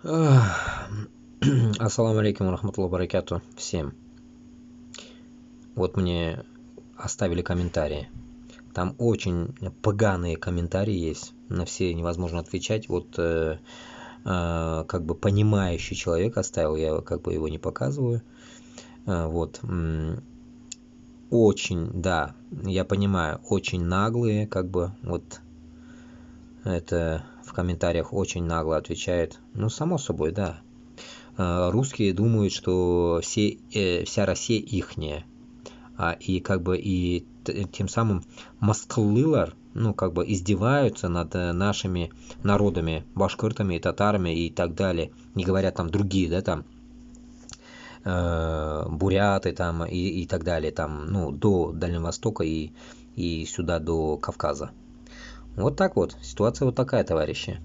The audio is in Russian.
Ах, Ассаламу алейкум рахматуллахи баракату всем. Вот мне оставили комментарии. Там очень поганые комментарии есть. На все невозможно отвечать. Вот как бы понимающий человек оставил, я как бы его не показываю. Вот. Очень, да, я понимаю, очень наглые, как бы, вот это в комментариях очень нагло отвечает. Ну, само собой, да. Русские думают, что вся Россия ихняя, и как бы и тем самым маскылылар, ну как бы издеваются над нашими народами, башкиртами, татарами и так далее, не говоря там другие, да, там буряты там и так далее, там, ну, до Дальнего Востока и сюда до Кавказа. Вот так вот, ситуация вот такая, товарищи.